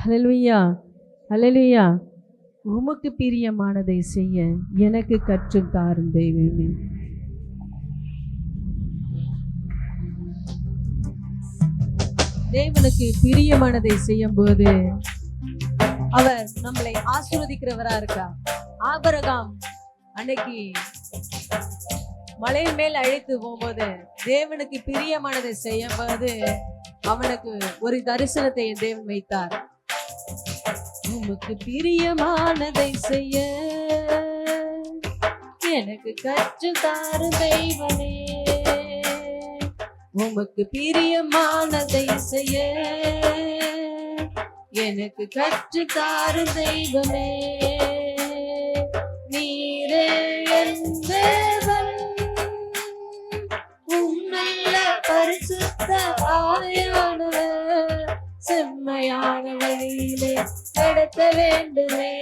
ஹல்லேலூயா, ஹல்லேலூயா. உமக்கு பிரியமானதை செய்ய எனக்கு கற்றுத் தாரும் தெய்வமே. தேவனுக்கு பிரியமானதை செய்யும் போது அவர் நம்மளை ஆசீர்வதிக்கிறவரா இருக்கா. ஆபிரகாம் அன்னைக்கு மலை மேல் அழைத்து போகும்போது தேவனுக்கு பிரியமானதை செய்யும் போது அவனுக்கு ஒரு தரிசனத்தை தேவன் வைத்தார். உமக்கு பிரியமானதை செய்ய எனக்கு கற்றுத் தாரும் தெய்வமே. உமக்கு பிரியமானதை செய்ய எனக்கு கற்றுத் தாரும் தெய்வமே. நீரே என் தேவன், உம்முள்ள பரிசுத்த ஆவியானவர் செம்மையான வழியிலே நடத்த வேண்டுமே,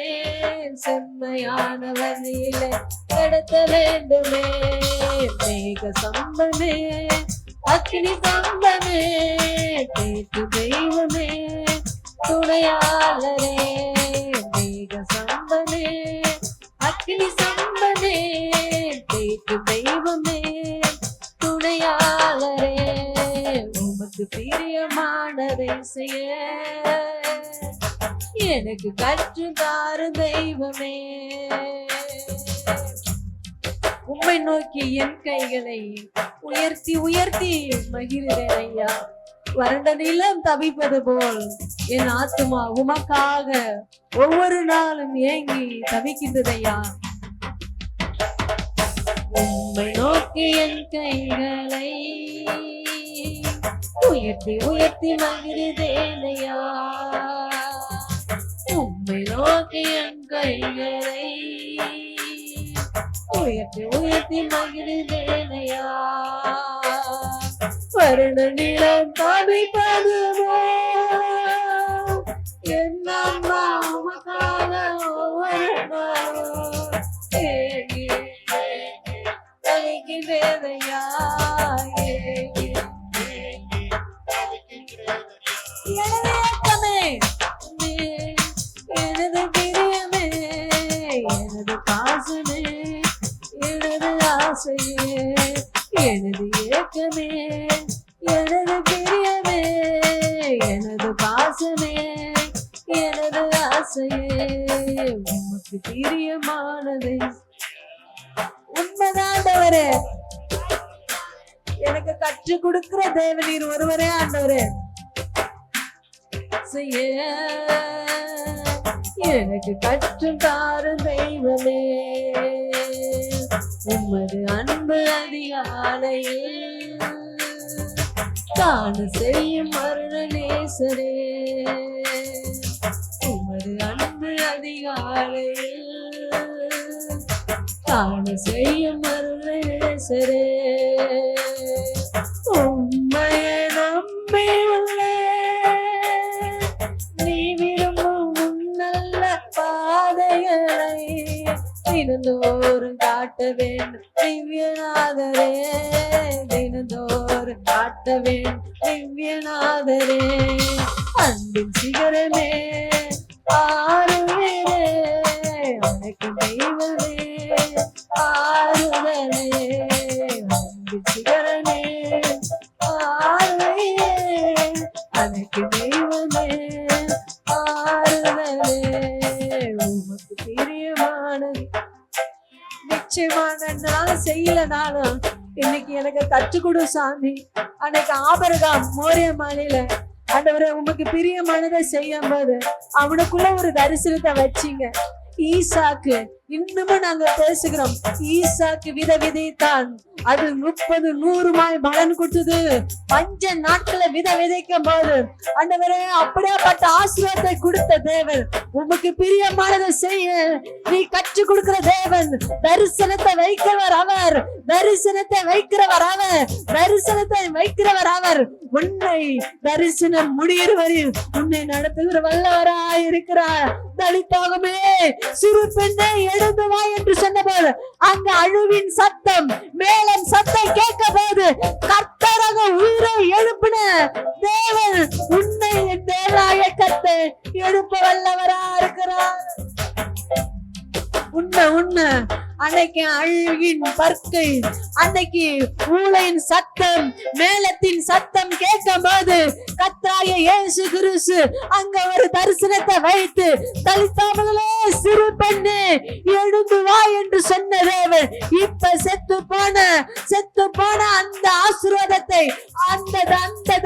செம்மையான வழியிலே நடத்த வேண்டுமே. மேக சம்பமே, அக்கினி சம்பமே, கேட்டு தெய்வமே, துணையாளரே. மேக சம்பமே, அக்கினி சம்பமே, கேட்டு தெய்வமே, துணையாளரே. உமக்கு பிரியமானதை செய்ய எனக்கு கற்றுத் தாரும் தெய்வமே. உம்மை நோக்கி என் கைகளை உயர்த்தி உயர்த்தி மகிழ்கிறேன் ஐயா. வறண்ட நிலம் தவிப்பது போல் என் ஆத்துமா உமக்காக ஒவ்வொரு நாளும் ஏங்கி தவிக்கின்றது ஐயா. உம்மை நோக்கி என் கைகளை உயர்த்தி உயர்த்தி மகிழ்கிறேன் ஐயா. உம்மை நோக்கி என் கைகளை உயர்த்தி உயர்த்தி மகிழ்கிறேன் ஐயா. வறண்ட நிலம் தவிப்பது போல் என் ஆன்மா உமக்காக ஒவ்வொரு நாளும் ஏங்கி தவிக்கின்றேன் ஐயா. எனது ஏக்கமே, எனது பிரியமே, எனது பாசமே, எனது ஆசையே, எனது ஏக்கமே, எனது பிரியமே, எனது பாசமே, எனது ஆசையே. உமக்கு பிரியமானதை உண்மைதாண்டவரே எனக்கு கற்றுக் கொடுக்கிற தேவனீர் ஒருவரே ஆண்டவரே. செய்ய எனக்கு கற்றுத் தாரும் தெய்வமே. உமது அன்பு அதிகாலையில் காண செய்யும் அருணநேசரே. உமது அன்பு அதிகாலையில் காண செய்யும் அருணநேசரே. உம்மையை நம்பியுள்ளே நீ விரும்பும் நல்ல பாதைகளை தினந்தோறும் காட்ட வேண்டும் திவ்யநாதரே. தினந்தோறும் காட்ட வேண்டும் திவ்யநாதரே. அன்பின் சிகரமே, ஆறுவரே, உனக்கு தெய்வமே, ஆறுதலே. அன்பின் சிகரமே, ஆறுவரே, உனக்கு தெய்வமே, ஆறுதலே. உமக்கு பிரியமானது நிச்சயமான நான் செய்யலனாலும் இன்னைக்கு எனக்கு கற்றுக் கொடு சாமி. அன்னைக்கு ஆபிரகாம் மோரியா மலையில ஆண்டவரே உமக்கு பிரியமானதை செய்யும் போது அவனுக்குள்ள ஒரு தரிசனத்தை வச்சீங்க. ஈசாக்கு இன்னமும் நாங்க பேசுகிறோம். ஈசாக்கு விதைத்தான், அது 30 100 பலன் கொடுத்தது. 5 நாட்களை விதைக்கும் போது ஆண்டவரே அப்படியாப்பட்ட ஆசீர்வாதத்தை கொடுத்த தேவன் உமக்கு பிரியமானதை செய்ய நீ கற்றுக் கொடுக்கிற தேவன். தரிசனத்தை வைக்கிறவர் அவர், தரிசனத்தை வைக்கிறவர் அவர், தரிசனத்தை வைக்கிறவர் அவர். உன்னை தரிசனம் முடிகிற வரையில் உன்னை நடத்துகிற வல்லவராய் இருக்கிறார். தலித்தாகமே சிறு பெண்ணை எழுந்து வா என்று சொன்னபோது அங்க அழுவின் சத்தம் மேல புயலின் சத்தம் கேட்கும் போது கர்த்தராக உயிரை எழுப்பின தேவன் உன்னை என் தேவனாய கர்த்தர் எழுப்ப வல்லவரா இருக்கிறார். உண்மை உண்மை. அன்னைக்கு அழுகின் பற்கை, அன்னைக்கு ஊளையின் சத்தம், மேளத்தின் சத்தம் கேட்கும் போது கர்த்தராகிய இயேசு கிறிஸ்து அங்க ஒரு தரிசனத்தை வைத்து தலித்தாமலே சிறு பெண்ணு எழுந்து வா என்று சொன்ன தேவன் இப்ப செத்து போன அந்த ஆசீர்வாதத்தை, அந்த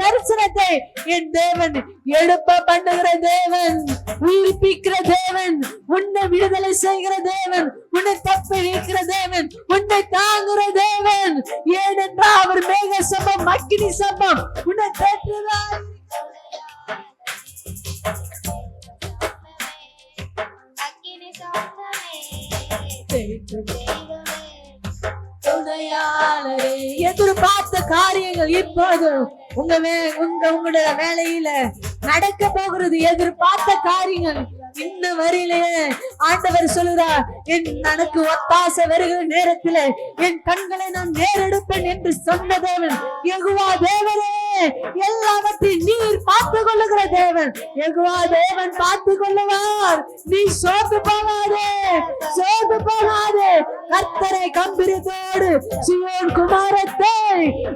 தரிசனத்தை என் தேவன் எழுப்ப பண்ணுகிற தேவன், உயிர்ப்பிக்கிற தேவன், உன்னை விடுதலை செய்கிற தேவன், உன்னை தப்பி வைக்கிற தேவன், உன்னை தாங்குகிற தேவன். ஏனென்றால் அவர் மேக சம்பம், அக்கினி சம்பம் உன்னை தேற்றுகிறார். எதிர்பார்த்த காரியங்கள் இப்போது உங்களுடைய வேலையில நடக்க போகிறது. எதிர்பார்த்த காரியங்கள் இன்ன வரையிலேயே ஆண்டவர் சொல்லுறார், எனக்கு ஒத்தாசை வருகிற நேரத்தில் என் கண்களை நான் நேரெடுப்பேன் என்று சொன்ன தேவன் யெகோவா தேவனே, எல்லாவற்றையும் நீர் பார்த்து கொள்ளுகிற தேவன். யெகோவா தேவன் பார்த்து கொள்ளுவார். நீ சோர்ந்து போகாதே. கர்த்தரை கம்பீரத்தோடு சீயோன் குமாரத்தை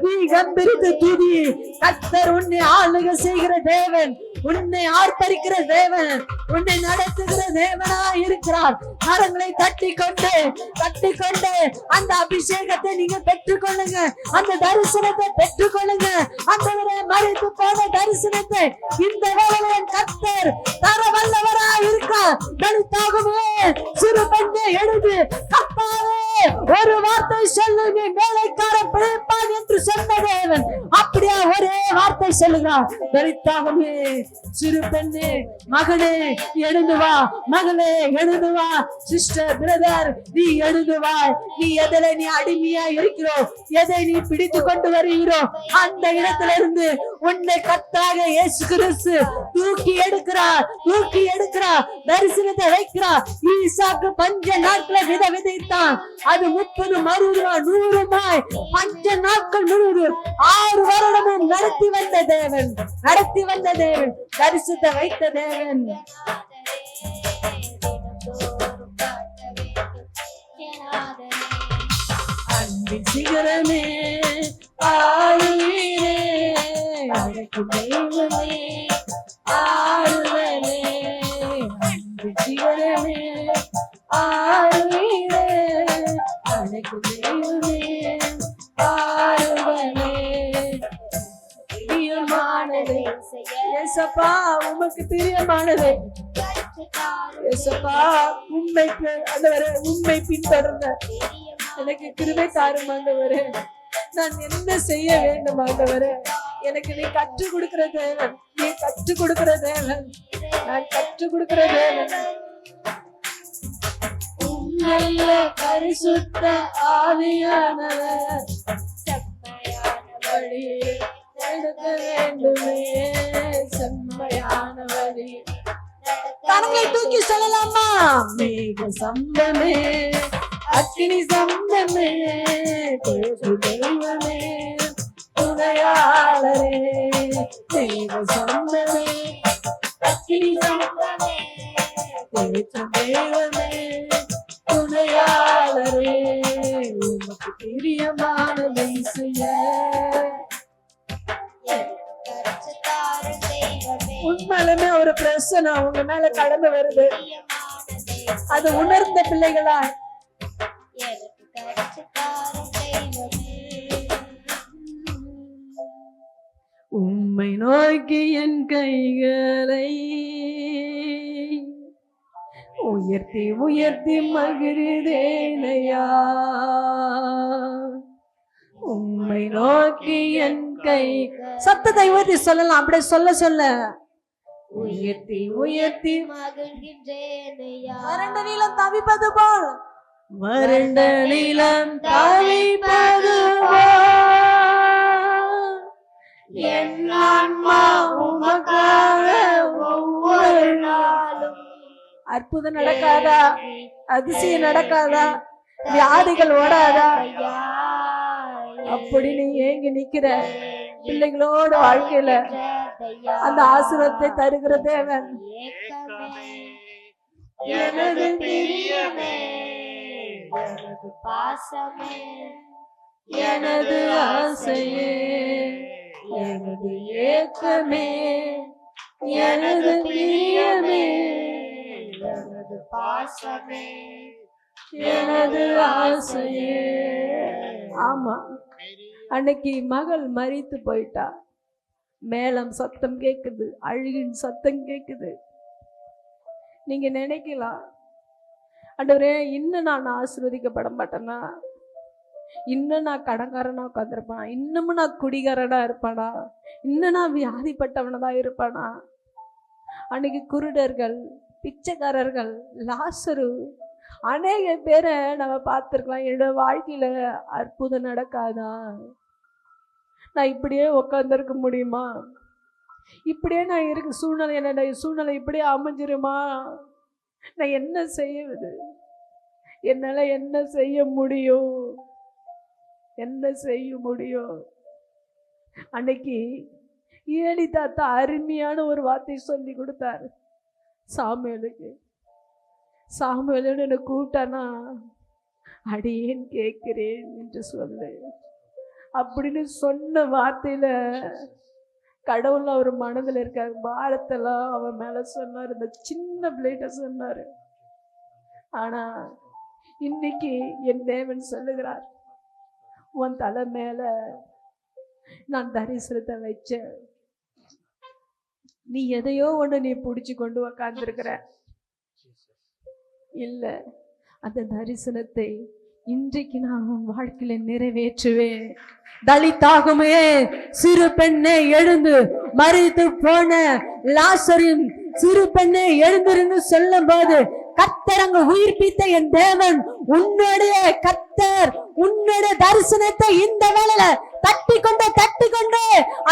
நீ கம்பீரித்து துதி. கர்த்தர் உன்னை ஆளுகை செய்கிற தேவன், உன்னை ஆர்ப்பரிக்கிற தேவன், உன்னை நடத்துகிற தேவனா இருக்கிறார். கரங்களை தட்டி கொண்டு அந்த அபிஷேகத்தை நீங்க பெற்றுக்கொள்ளுங்க. அந்த தரிசனத்தை பெற்றுக்கொள்ளுங்க. அந்த மறைத்து போன தரிசனத்தை இந்த வேளையில் கர்த்தர் தர வல்லவரா இருக்கார். தனித்தாகவே சிறு பெண்ணை எழுது, கர்த்தாவே ஒரு வார்த்தை சொல்லுங்க, வேலைக்காரன் பிழைப்பான் என்று சொன்ன தேவன் அப்படியா ஒரே வார்த்தை சொல்லுகிறார். தனித்தாகவே சிறு பெண்ணே, மகனே எழுந்து வா, மகளே எழுந்து வா, சிஸ்டர் பிரதர் நீ எழுந்து வா. நீ எதில் நீ அடிமையா இருக்கிறோ, எதை நீ பிடித்து கொண்டு வருகிறோ அந்த இடத்துல இருந்து உன்னை கர்த்தராக இயேசு கிறிஸ்து தூக்கி எடுக்கிறார். தரிசனத்தை வைக்கிறார். ஈசாக்கு பஞ்ச நாட்களை விதைத்தான். அது 30 60 100 பஞ்ச நாட்கள் முழுவதும் 6 வருடமும் நடத்தி வந்த தேவன், தரிசனத்தை வைத்த தேவன். அன்பின் சிகரமே ஆளுவீரே, அழைக்கும் தெய்வமே ஆளுவனே. அன்பின் சிகரமே ஆளுவீரே, அழைக்கும் தெய்வமே ஆளுவனே. பிரியமானதே இயேசப்பா, உமக்கு பிரியமானதே இயேசப்பா, உம்மை பின்தொடர்ந்த எனக்கு கிருபை தாரும் ஆண்டவரே. நான் என்ன செய்ய வேண்டும் ஆண்டவரே? எனக்கு நீ கற்றுக் கொடுக்கிற தேவன், நான் கற்றுக் கொடுக்கிற தேவன். நல்ல பரிசுத்த ஆவியானவர் வழியை நடத்த வேண்டுமே, செம்மையான வழி. கரங்களை தூக்கி சொல்லலாமா? மேக சம்பமே, அக்கினி சம்பமே, பேசு தெய்வமே, துணையாளரே. மேக சம்பமே, அக்கினி சம்பமே, பேசு தெய்வமே, துணையாளரே. உமக்கு பிரியமானதை செய்ய உண்மையிலுமே ஒரு பிரச்சனை உங்க மேல கடந்து வருது. அது உணர்ந்த பிள்ளைகளா உம்மை நோக்கி என் கைகளை உயர்த்தி உயர்த்தி மகிழ்ந்தேனையா, உம்மை நோக்கி என் கை. சத்தத்தை உயர்த்தி சொல்லலாம். அப்படியே சொல்ல உயர்த்தி உயர்த்தி மகிழ்கின்றேனையா. வறண்ட நிலம் தவிப்பது போல், வறண்ட நிலம் தவிப்பது போல் என் ஆன்மா உமக்காக ஒவ்வொரு நாளும். அற்புதம் நடக்காதா? அதிசயம் நடக்காதா? வியாதிகள் ஓடாதா? அப்படி நீ ஏங்கி நிக்கிற பிள்ளைகளோட வாழ்க்கையில அந்த ஆசீர்வாதத்தை தருகிற தேவன். எனது பிரியமே, எனது பாசமே, எனது ஆசையே, எனது ஏக்கமே, எனது பிரியமே, எனது பாசமே, எனது ஆசையே. ஆமா, அன்னைக்கு மகள் மரித்து போயிட்டா. மேளம் சத்தம் கேக்குது, அழுகின் சத்தம் கேக்குது. நீங்க நினைக்கலாம், ஆண்டவரே இன்னும் நான் ஆசீர்வதிக்கப்பட மாட்டேனா, இன்னும் நான் கடன்காரனா உட்காந்துருப்பானா, இன்னமும் நான் குடிகாரனா இருப்பானா, இன்னும் நான் வியாதிப்பட்டவனதா இருப்பானா. அன்னைக்கு குருடர்கள், பிச்சைக்காரர்கள், லாசரு, அநேக பேரை நம்ம பார்த்துருக்கலாம். என்னோட வாழ்க்கையில அற்புதம் நடக்காதா, நான் இப்படியே உட்காந்துருக்க முடியுமா, இப்படியே நான் இருக்க சூழ்நிலை, என்னோட சூழ்நிலை இப்படியே அமைஞ்சிருமா, நான் என்ன செய்வது, என்னால என்ன செய்ய முடியும், என்ன செய்ய முடியும். அன்னைக்கு ஏலி தாத்தா அருமையான ஒரு வார்த்தை சொல்லி கொடுத்தாரு சாமுவேலுக்கு. சாமுவேலுன்னு என்ன கூப்பிட்டானா அடியேன் கேட்கிறேன் என்று சொல்லு அப்படின்னு சொன்ன வார்த்தையில கடவுள் அவர் மனதில் இருக்க பாரத்தெல்லாம் அவன் மேல சொன்னார். இந்த சின்ன பிள்ளைகிட்ட சொன்னாரு. ஆனா இன்னைக்கு என் தேவன் சொல்லுகிறார், உன் தலை மேல நான் தரிசனத்தை வச்சேன், நீ எதையோ ஒண்ணு நீ பிடிச்சு கொண்டு உக்காந்துருக்கிற இல்ல, அந்த தரிசனத்தை இன்றைக்கு நான் உன் வாழ்க்கையில நிறைவேற்றுவேன். தலித்தாகுமே சிறு பெண்ணை எழுந்து, மரித்து போன லாசரின் சிறு பெண்ணை எழுந்திருந்து சொல்லும் போது கர்த்தர் அங்கு உயிர்ப்பித்த என் தேவன், உன்னுடைய கர்த்தர் உன்னுடைய தரிசனத்தை இந்த வேளையில தட்டி கொண்டு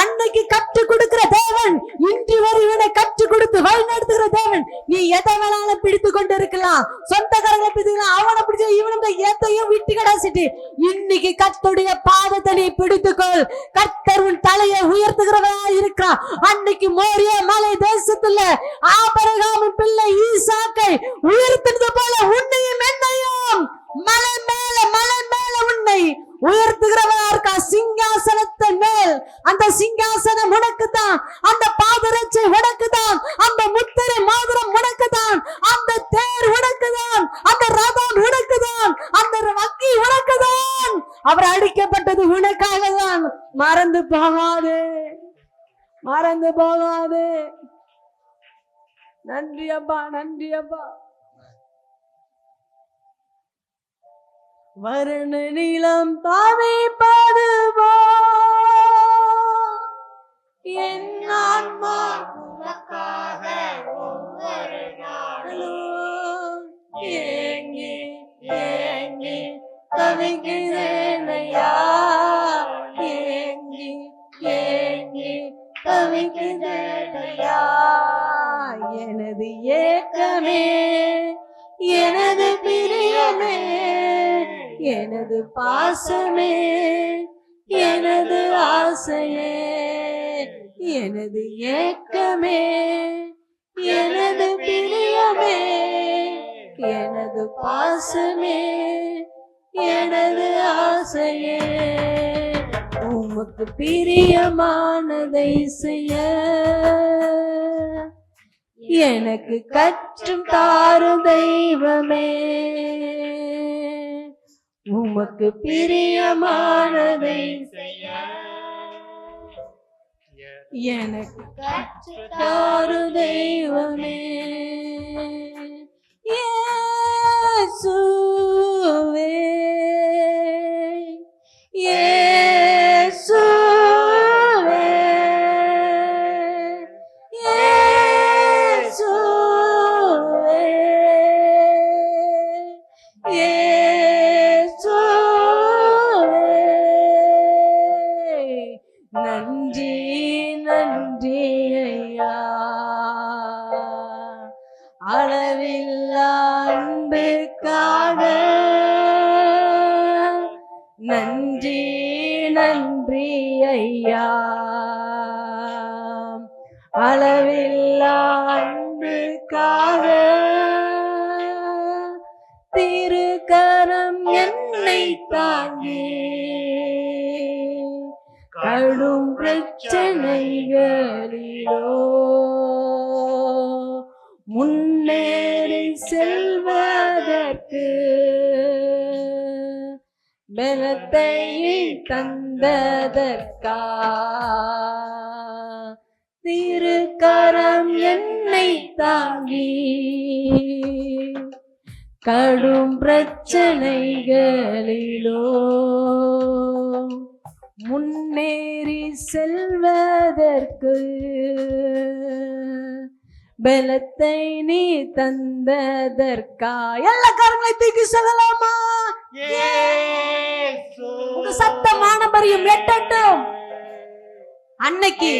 அன்னைக்கு கற்றுக் கொடுக்கிற தேவன், இன்று வரை இவனை கற்றுக் கொடுத்து வழி நடத்துகிற தேவன். நீ எதை வேணாலும் பிடித்து கொண்டு இருக்கலாம், சொந்தக்காரங்களை பிடிக்கலாம், அவனை பிடிச்ச இவனுக்கு எதையும் விட்டு கடாசிட்டு இன்னைக்கு கர்த்தருடைய பாதத்தை நீ பிடித்துக்கொள். கர்த்தர் உன் தலையை உயர்த்துகிறவரா இருக்கிறான். அன்னைக்கு மோரியா மலை தேசத்துல ஆபிரகாமின் பிள்ளை ஈசாக்கை உயர்த்துறது போல உன்னையும் என்னையும் மலை மேல உன்னை உயர்த்துகிறவரா இருக்கா. சிங்காசனத்தின் மேல் அந்த சிங்காசனம் உனக்குதான், அந்த பாதரட்சை உனக்குதான், அந்த முத்திரை மோதிரம் உனக்குதான், அந்த தேர் உனக்குதான், அந்த ரதம் உனக்குதான், அந்த வக்கி உனக்குதான். அவர் அடிக்கப்பட்டது உனக்காக தான். மறந்து போகாதே, மறந்து போகாதே. நன்றி அப்பா, நன்றி அப்பா. வரண நீளம் தாவிப்பது என் ஆன்மா உனக்காக ஒவ்வொரு நாளும் ஏங்கி ஏங்கி தவிக்கிறேனையா, ஏங்கி ஏங்கி தவிக்கிறேனையா. எனது ஏக்கமே, எனது பிரியமே, எனது பாசமே, எனது ஆசையே, எனது ஏக்கமே, எனது பிரியமே, எனது பாசமே, எனது ஆசையே. உமக்கு பிரியமானதை செய்ய எனக்கு கற்றும் தாரும் தெய்வமே. உமக்கு பிரியமானதை செய்ய எனக்கு கற்றும் தாரும் தெய்வமே. இயேசுவே, இயேசுவே, இயேசுவே, இயேசுவே. நன்றி நன்றி ஐயா, அளவில்லா அன்புக்காக அளவில்லா அன்புக்காக திருக்கரம் என்னை தாங்கி கடும் பிரச்சனைகளிலோ முன்னேறி செல்வதற்கு பலத்தை தந்ததற்கா திருக்கரம் என்னை தாங்கி கடும் பிரச்சனைகளிலோ முன்னேறி செல்வதற்கு பலத்தை நீ தந்ததற்கா. எல்லா காரங்களை தூக்கி சொல்லலாமா? உங்க சத்தமான பரியும் எட்டட்டும். அன்னைக்கு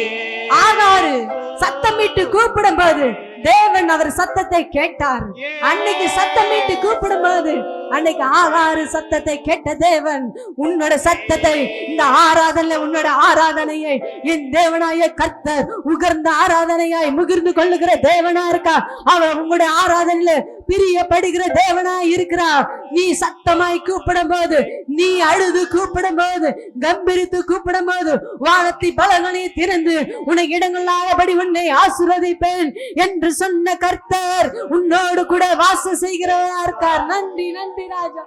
ஆகாரு சத்தமிட்டு கூப்பிடும் போது தேவன் அவர் சத்தத்தை கேட்டார். அன்னைக்கு சத்தமிட்டு கூப்பிடும் போது அன்னைக்கு ஆகாரு சத்தத்தை கேட்ட தேவன் உன்னோட சத்தத்தை இந்த ஆராதனை உன்னோட ஆராதனையை என் தேவனாய கர்த்தர் உகர்ந்த ஆராதனையாய் முகிர்ந்து கொள்ளுகிற தேவனா இருக்கா. அவர் உங்களுடைய ஆராதனையில பிரியப்படுகிற தேவனாய் இருக்கிறார். நீ சத்தமாய் கூப்பிடும் போது, நீ அழுது கூப்பிடும் போது, கம்பீரித்து கூப்பிடும் போது வானத்தை பலகனை திறந்து உனக்கு இடங்களாகபடி உன்னை ஆசீர்வதிப்பேன் என்று சொன்ன கர்த்தர் உன்னோடு கூட வாசம் செய்கிறவரா இருக்கார். நன்றி நன்றி ராஜா,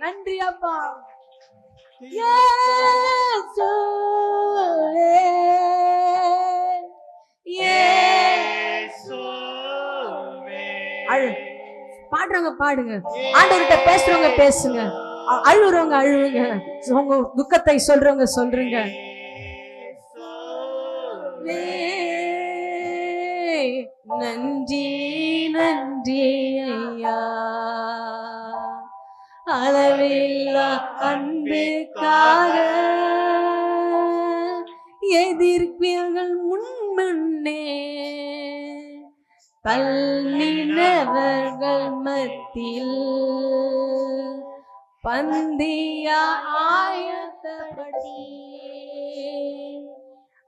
நன்றி அப்பா. பாடுறவங்க பாடுங்க, ஆண்டவர்கிட்ட பேசுறவங்க பேசுங்க, அழுவுறவங்க அழுவுங்க, உங்க துக்கத்தை சொல்றவங்க சொல்றீங்க. நன்றி நன்றி ஐயா, அளவில்லா அன்புக்காக எதிர்ப்பீர்கள் முன்னே தள்ளினவர்கள் மத்தியில் பந்தியா ஆயத்தப்படி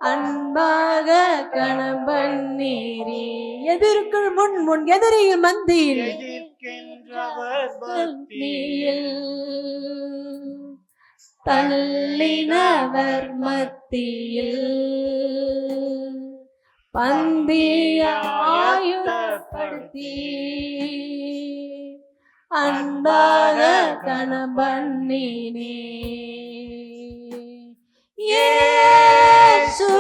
அன்பாக கணபன்னீரே எதிர்க்குள் முன் எதிரியின் மத்தியில் தள்ளினவர் மத்தியில் பந்திய ஆயுதப்படுத்தி அன்பாக கணபன்னீரே இயேசுவே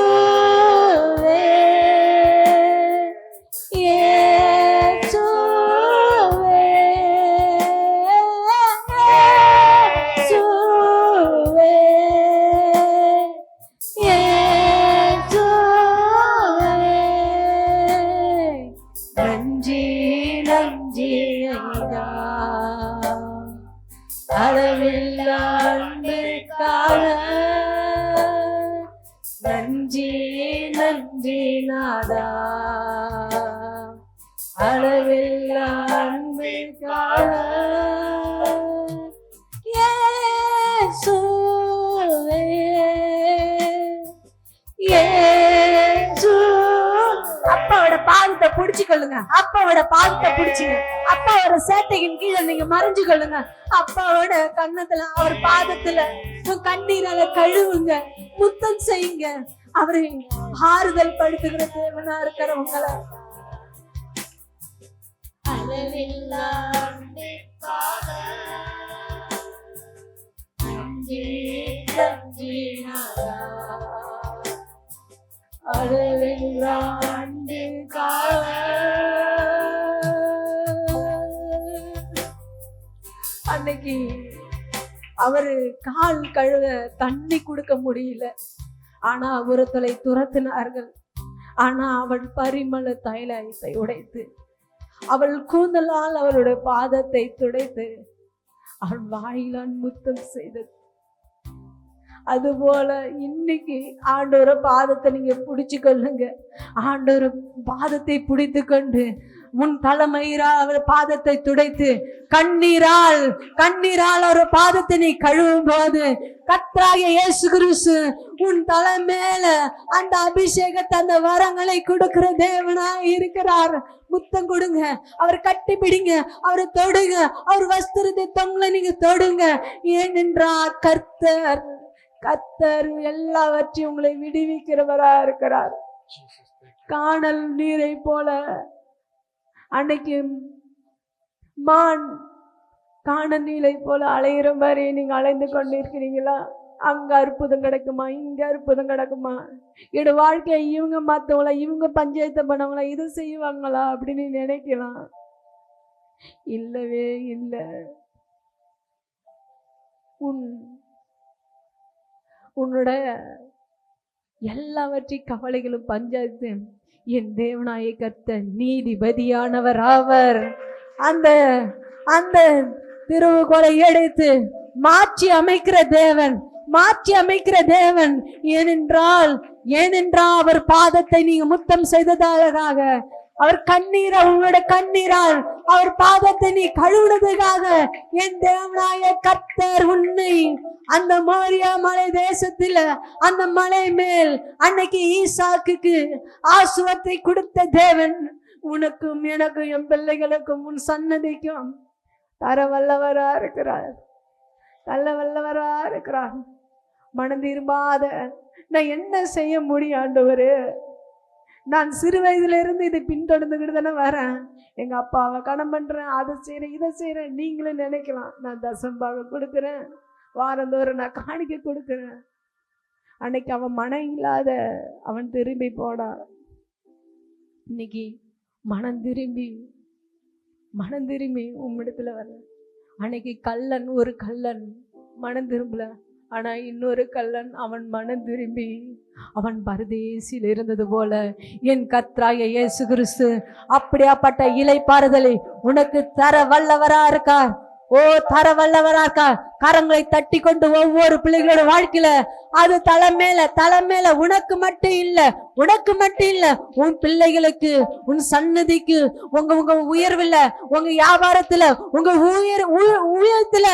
இயேசுவே இயேசுவே இயேசுவே நன்றி நன்றி ஐயா, அளவில்லா அன்புக்காக நன்றி நன்றி நாதா, அளவில்லா அன்புக்காக இயேசுவே இயேசு. அப்பாவோட பாதத்தை பிடிச்சு கொள்ளுங்க, அப்பாவோட பாதத்தை பிடிச்சுங்க, அப்பாவோட சேட்டையின் கீழே நீங்க மறைஞ்சு கொள்ளுங்க, அப்பாவோட கண்ணத்துல அவர் பாதத்துல கண்ணீரால கழுவுங்க, முத்தம் செய்யுங்க. அவரை ஆறுதல் படுத்துகிற தேவனா இருக்கிற உங்களை அளவில்லா அன்பிற்காக நன்றி நன்றி நாதா, அளவில்லா அன்பிற்காக. அன்னைக்கு அவரு கால் கழுவ தண்ணி கொடுக்க முடியல, ஆனா ஒருத்தலை துரத்தினார்கள். ஆனா அவள் பரிமள தைலத்தை உடைத்து அவள் கூந்தலால் அவருடைய பாதத்தை துடைத்து அவள் வாயிலான் முத்தம் செய்தது. அதுபோல இன்னைக்கு ஆண்டவர பாதத்தை நீங்க பிடிச்சு கொள்ளுங்க. ஆண்டவர பாதத்தை பிடித்து கொண்டு உன் தலைமயிரால் அவர் பாதத்தை துடைத்து கண்ணீரால் ஒரு பாதத்தை நீ கழுவும் போது கர்த்தராகிய இயேசு கிறிஸ்து உன் தலை மேல அந்த அபிஷேகத்தை அந்த வரங்களை கொடுக்கிற தேவனாய் இருக்கிறார். முத்தம் கொடுங்க, அவர் கட்டி பிடிங்க, அவரை தொடுங்க, அவர் வஸ்திரத்தை தொங்கல நீங்க தொடுங்க. ஏனென்றால் கர்த்தர் எல்லாவற்றையும் உங்களை விடுவிக்கிறவரா இருக்கிறார். காணல் நீரை போல அன்னைக்கு மான் காணல் நீரை போல அலையிற மாதிரி நீங்க அலைந்து கொண்டிருக்கிறீங்களா? அங்க அற்புதம் கிடைக்குமா, இங்க அற்புதம் கிடைக்குமா? என்னோட வாழ்க்கையை இவங்க மாத்தவங்களா, இவங்க பஞ்சாயத்தை பண்ணவங்களா, இது செய்வாங்களா அப்படின்னு நினைக்கலாம். இல்லவே இல்லை. உன்னோட எல்லாவற்றையும் கவலைகளும் பஞ்சாயத்து என் தேவனாய கர்த்தர் நீதிபதியானவர் அவர். அந்த அந்த திருவுகோலை எடுத்து மாற்றி அமைக்கிற தேவன். ஏனென்றால் அவர் பாதத்தை நீங்க முத்தம் செய்ததாக, அவர் உங்களோட கண்ணீரால் அவர் பாதத்தை நீ கழுவுனதுக்காக என் தேவனாய கர்த்தர் உன்னை அந்த மோரியா மலை தேசத்துல அந்த மலை மேல் அன்னைக்கு ஈசாக்குக்கு ஆசுவத்தை கொடுத்த தேவன் உனக்கும் எனக்கும் என் பிள்ளைகளுக்கும் உன் சன்னதிக்கும் தர வல்லவரா இருக்கிறார். மனம் திரும்பாத நான் என்ன செய்ய முடியும் ஆண்டவரே? நான் சிறு வயதுல இருந்து இதை பின்தொடர்ந்துக்கிட்டு தானே வரேன். எங்க அப்பாவை கடன் பண்றேன், அதை செய்யறேன், இதை செய்யறேன். நீங்களும் நினைக்கலாம் நான் தசம்பாக கொடுக்குறேன், வாரந்தோறும் நான் காணிக்க கொடுக்குறேன். அன்னைக்கு அவன் மனம் இல்லாத அவன் திரும்பி போனான். இன்னைக்கு மனம் திரும்பி உம்மிடத்துல வர. அன்னைக்கு ஒரு கள்ளன் மனம் திரும்பல, ஆனா இன்னொரு கள்ளன் அவன் மனம் திரும்பி அவன் பரதேசில் இருந்தது போல என் கர்த்தராகிய இயேசு கிறிஸ்து அப்படியாப்பட்ட இளைப்பாறுதலை உனக்கு தர வல்லவரா இருக்கார். தர வல்லவரா இருக்கார். கரங்களை தட்டி கொண்டு ஒவ்வொரு பிள்ளைகளோட வாழ்க்கையில அது தலை மேல உனக்கு மட்டும் இல்ல உன் பிள்ளைகளுக்கு, உன் சன்னதிக்கு, உங்க உயர்வுல, உங்க வியாபாரத்துல, உங்க உயரத்துல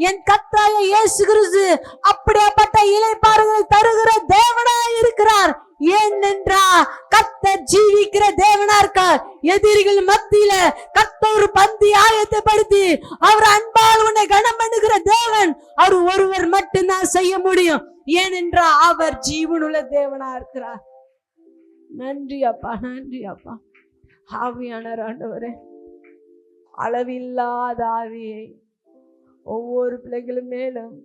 என் கர்த்தராகிய இயேசு கிறிஸ்து அப்படியாப்பட்ட இளைப்பாறுதலை தருகிற தேவனாய் இருக்கிறார். ஏனென்றா கர்த்தர் ஜீவிக்கிற தேவனா இருக்கார். எதிரிகள் மத்தியில கர்த்தர் ஒரு பந்தி ஆயத்தப்படுத்தி அவர் அன்பால் உன்னை கனம் பண்ணுகிற தேவன் அவர் ஒருவர் மட்டும்தான் செய்ய முடியும். ஏனென்றா அவர் ஜீவனுள்ள தேவனா இருக்கிறார். நன்றி அப்பா. ஆவியானவர் ஆண்டவரே, அளவில்லாத ஆவியை ஒவ்வொரு பிள்ளைகளும் மேலும்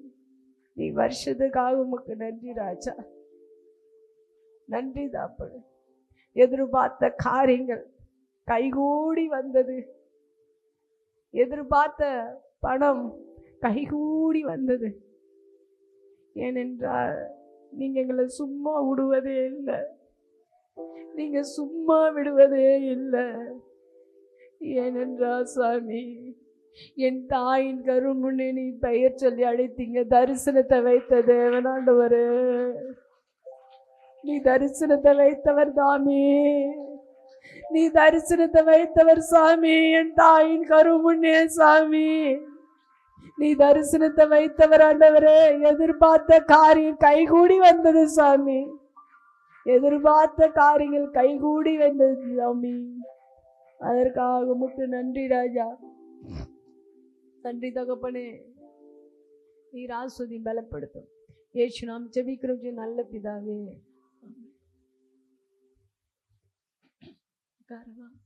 நீ வருஷத்துக்காக உமக்கு நன்றி ராஜா. நன்றி தாப்படு. எதிர்பார்த்த காரியங்கள் கைகூடி வந்தது, எதிர்பார்த்த பணம் கைகூடி வந்தது. ஏனென்றால் நீங்க எங்களை சும்மா விடுவதே இல்லை. ஏனென்றால் சாமி, என் தாயின் கருமுன்னே நீ பெயர் சொல்லி அழைத்தீங்க. தரிசனத்தை வைத்த தேவனாண்டவரே, நீ தரிசனத்தை வைத்தவர் தாமே, நீ தரிசனத்தை வைத்தவர் சாமி. என் தாயின் கருமுன்னே சாமி நீ தரிசனத்தை வைத்தவர் ஆண்டவரே. எதிர்பார்த்த காரியம் கைகூடி வந்தது சாமி, எதிர்பார்த்த காரியங்கள் கைகூடி வந்தது சாமி. அதற்காக உமக்கு நன்றி ராஜா. நன்றி தகப்பனே. நீர் ஆசீர்வதி பலப்படுத்தும். இயேசு நாம் ஜெபிக்கிறோம் நல்ல பிதாவே. காரணம்